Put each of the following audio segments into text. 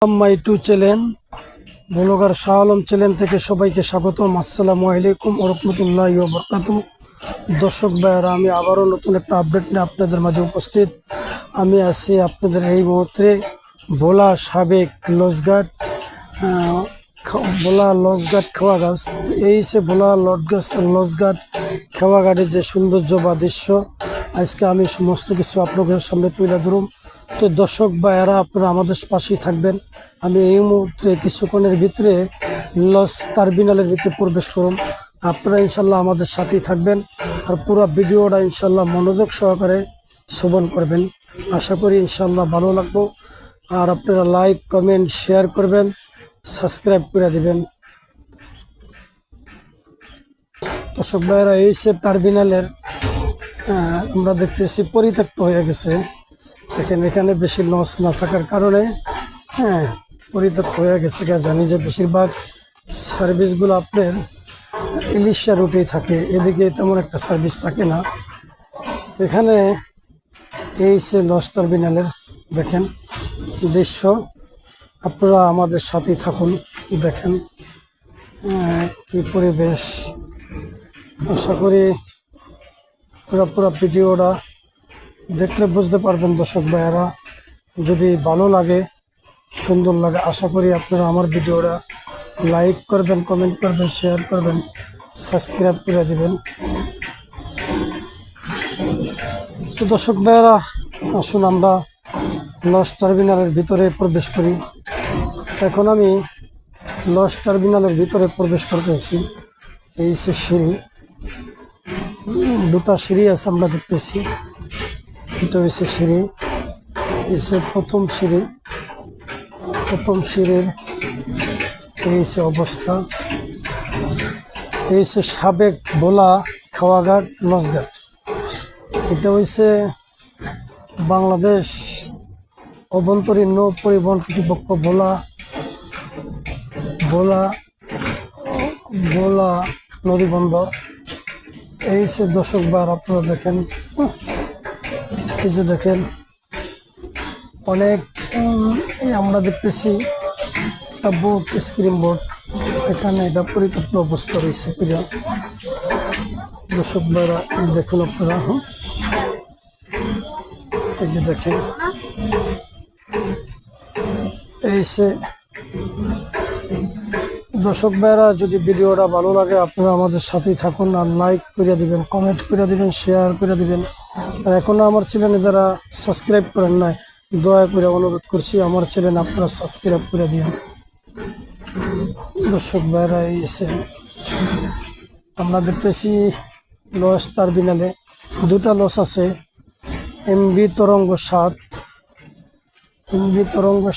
My to channel blogger Shah Alam channel থেকে সবাইকে স্বাগতম। আসসালামু আলাইকুম ওয়া রাহমাতুল্লাহি ওয়া বারাকাতুহু। দর্শক ভাইয়েরা, আমি আবারও নতুন একটা আপডেট নিয়ে আপনাদের মাঝে উপস্থিত। আমি আছি আপনাদের এই মুহূর্তে ভোলা সাবেক লজঘাট ভোলা লজঘাট খেওয়াঘাট। এই সে ভোলা লজঘাট খেওয়াঘাটের যে সৌন্দর্য বা দৃশ্য আজকে আমি সমস্ত কিছু আপনাদের সামনে তুলে ধরুম। তো দর্শক ভাইয়েরা, আপনারা আমাদের পাশেই থাকবেন। আমি এই মুহূর্তে কিছুক্ষণের ভিতরে লজ টার্মিনালের ভিতরে প্রবেশ করুন। আপনারা ইনশাল্লাহ আমাদের সাথেই থাকবেন আর পুরো ভিডিওটা ইনশাল্লাহ মনোযোগ সহকারে শ্রবণ করবেন। আশা করি ইনশাল্লাহ ভালো লাগবে। আর আপনারা লাইক, কমেন্ট, শেয়ার করবেন, সাবস্ক্রাইব করে দিবেন। দর্শক ভাইয়েরা, এই সে টার্মিনালের আমরা দেখতেছি পরিত্যক্ত হয়ে গেছে। দেখেন, এখানে বেশি লঞ্চ না থাকার কারণে পরিত্যক্ত হয়ে গেছে। জানি যে বেশিরভাগ সার্ভিসগুলো আপনার ইলিশা রুটেই থাকে, এদিকে তেমন একটা সার্ভিস থাকে না। এখানে এই সে লঞ্চ টার্মিনালের দেখেন দৃশ্য, আপনারা আমাদের সাথেই থাকুন। দেখেন কি পরিবেশ। আশা করি পুরো ভিডিওটা দেখলে বুঝতে পারবেন। দর্শক ভাইয়েরা, যদি ভালো লাগে, সুন্দর লাগে, আশা করি আপনারা আমার ভিডিওটা লাইক করবেন, কমেন্ট করবেন, শেয়ার করবেন, সাবস্ক্রাইব করে দিবেন। তো দর্শক ভাইয়েরা, আসুন আমরা লজ টার্মিনালের ভিতরে প্রবেশ করি। এখন আমি লজ টার্মিনালের ভিতরে প্রবেশ করতেছি। এই সে সিঁড়ি, দুটা সিঁড়ি আছে আমরা দেখতেছি। এটা হচ্ছে সিঁড়ি, এসে প্রথম সিঁড়ির এই সে অবস্থা। এই সে সাবেক ভোলা খেওয়াঘাট লজঘাট। এটা হচ্ছে বাংলাদেশ অভ্যন্তরীণ নৌ পরিবহন কর্তৃপক্ষ ভোলা নদী বন্দর। এই সে দর্শক বার, আপনারা দেখেন, এই যে দেখেন অনেক আমরা দেখতেছি একটা বোর্ড, স্ক্রিন বোর্ড। এখানে এটা পরিত্যক্ত অবস্থা রয়েছে। দর্শক ভাইরা, দেখুন আপনারা, এই যে দেখেন, এই সে দর্শক ভাইরা, যদি ভিডিওটা ভালো লাগে আপনারা আমাদের সাথেই থাকুন আর লাইক করে দিবেন, কমেন্ট করে দিবেন, শেয়ার করে দিবেন। আর এখনও আমার চ্যানেলে যারা সাবস্ক্রাইব করেন নাই, দয়া করে অনুরোধ করছি আমার চ্যানেল আপনারা সাবস্ক্রাইব করে দিন। দর্শক ভাইরা, এই সে আমরা দেখতেছি লজ টার্মিনালে দুটা লজ আছে। এমভি তরঙ্গ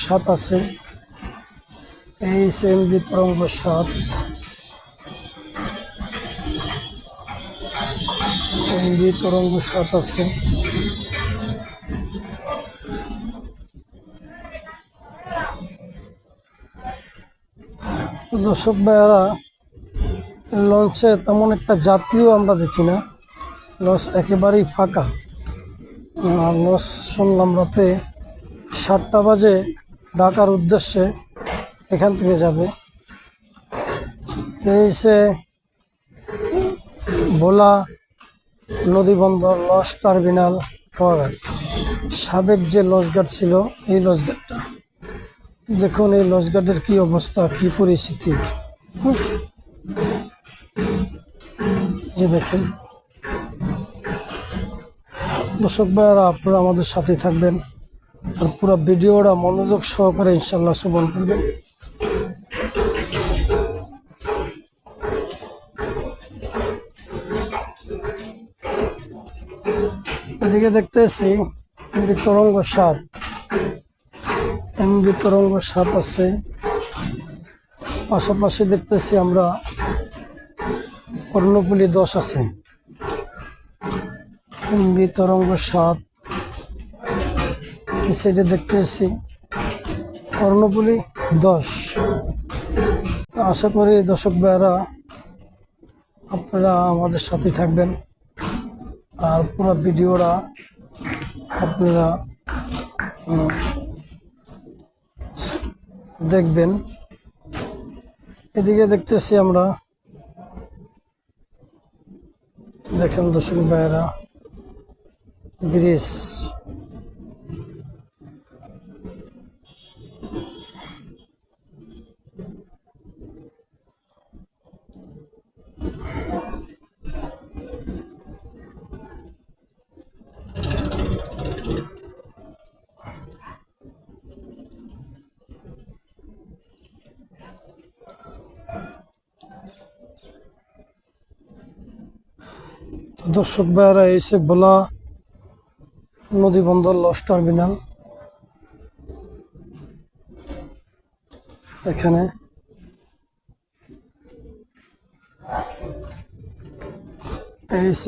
7 আছে। এই সে এমভি তরঙ্গ 7, আছে। দর্শক ভাইয়ারা, লঞ্চে তেমন একটা যাত্রীও আমরা দেখি না, লঞ্চ একেবারেই ফাঁকা। লঞ্চ শুনলাম রাতে 7টা বাজে ঢাকার উদ্দেশ্যে এখান থেকে যাবে। এই সে ভোলা নদী বন্দর লজ টার্মিনাল খেওয়াঘাট, সাবেক যে লজঘাট ছিল এই লজঘাটটা দেখুন। এই লজঘাটের কি অবস্থা, কি পরিস্থিতি, যে দেখেন। দর্শক ভাইয়ারা, আপনারা আমাদের সাথে থাকবেন আর পুরো ভিডিওটা মনোযোগ সহকারে ইনশাল্লাহ শ্রবণ করবেন। এদিকে দেখতেছি এমভি তরঙ্গ 7 আছে। পাশাপাশি দেখতেছি আমরা কর্ণফুলী 10 আছে। এমভি তরঙ্গ 7, এই সাইডে দেখতেছি কর্ণফুলী 10। তো আশা করি দর্শক ভাইয়েরা আপনারা আমাদের সাথে থাকবেন আর পুরো ভিডিওটা আপনারা দেখবেন। এদিকে দেখতেছি আমরা, দেখেন দর্শক ভাইয়েরা, ব্রিজ। তো দর্শক ভাইয়েরা, এসে ভোলা নদী বন্দর লঞ্চ টার্মিনাল। এখানে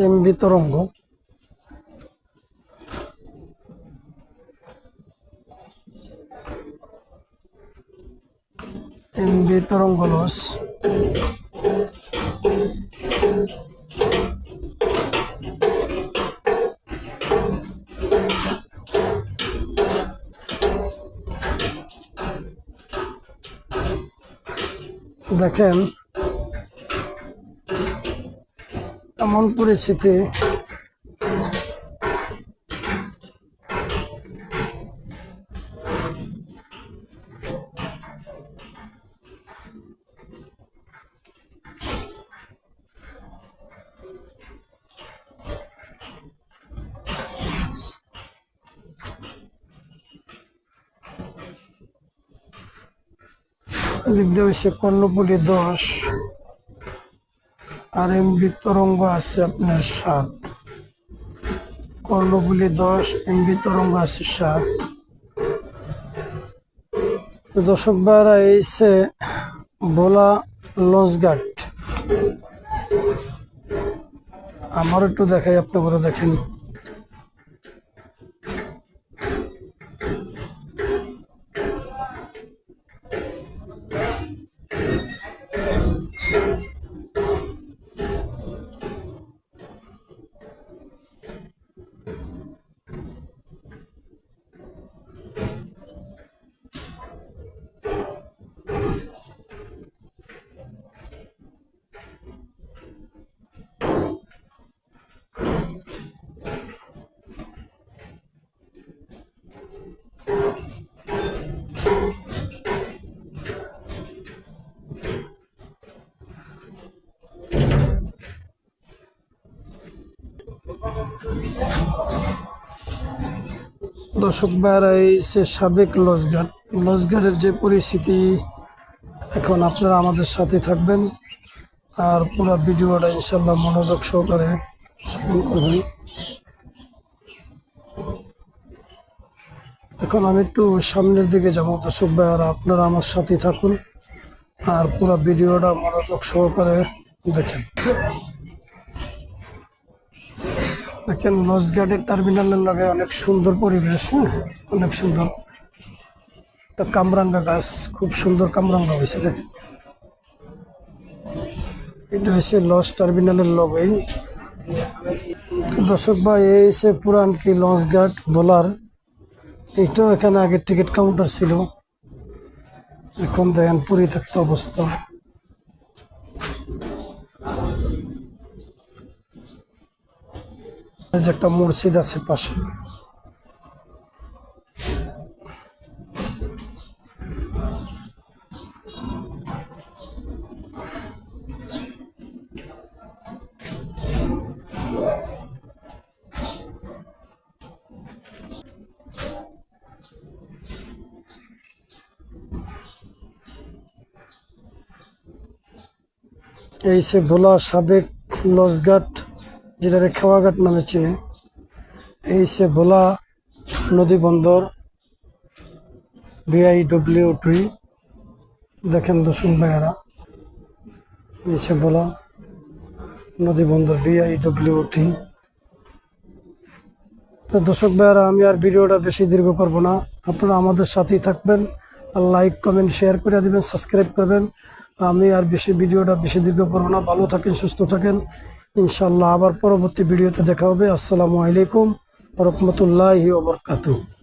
এমবি তরঙ্গ, এমবি তরঙ্গ লঞ্চ। দেখেন এমন পরিস্থিতি, এদিক দিয়ে হচ্ছে কর্ণপুলি 10 আর এমবি তরঙ্গ আছে আপনার 7। কর্ণপুলি 10, এমবি তরঙ্গ আছে 7। তো দর্শক ভাইরা, এইসে ভোলা লঞ্চঘাট। আমার একটু দেখাই, আপনি করে দেখেন। দর্শক ভাইরা, এই সে সাবেক লঞ্চঘাট। লঞ্চঘাটের যে পরিস্থিতি, এখন আপনারা আমাদের সাথে থাকবেন আর পুরো ভিডিওটা ইনশাল্লাহ মনোযোগ সহকারে শ্রবণ করবেন। এখন আমি একটু সামনের দিকে যাবো দর্শক ভাইরা, আপনারা আমার সাথে থাকুন আর পুরো ভিডিওটা মনোযোগ সহকারে দেখেন। দেখেন লঞ্চঘাটের টার্মিনালের লগে অনেক সুন্দর পরিবেশ, অনেক সুন্দর। একটা কামরাঙ্গা গাছ, খুব সুন্দর কামরাঙ্গা হয়েছে। দেখেন, এটা হচ্ছে লঞ্চ টার্মিনালের লগেই। দর্শক ভাই, এই হচ্ছে পুরান কি লঞ্চঘাট ভোলার। এইটাও এখানে আগে টিকিট কাউন্টার ছিল, এখন দেখেন পরিত্যক্ত অবস্থা। যে একটা মসজিদ আছে পাশে। এই সে ভোলা সাবেক লঞ্চঘাট, যেটা খেওয়াঘাট নামে চিনে। এই সে ভোলা নদী বন্দর VIWT। দেখেন দর্শক ভাইয়েরা, এই সে ভোলা নদী বন্দর VIWT। তো দর্শক ভাইয়েরা, আমি আর ভিডিওটা বেশি দীর্ঘ করবো না, আপনারা আমাদের সাথেই থাকবেন আর লাইক কমেন্ট শেয়ার করে দিবেন, সাবস্ক্রাইব করবেন। আমি আর ভিডিওটা বেশি দীর্ঘ করবো না। ভালো থাকেন, সুস্থ থাকেন, ইনশাল্লাহ আবার পরবর্তী ভিডিওতে দেখা হবে। আসসালামু আলাইকুম ওয়া রাহমাতুল্লাহি ওয়া বারাকাতুহু।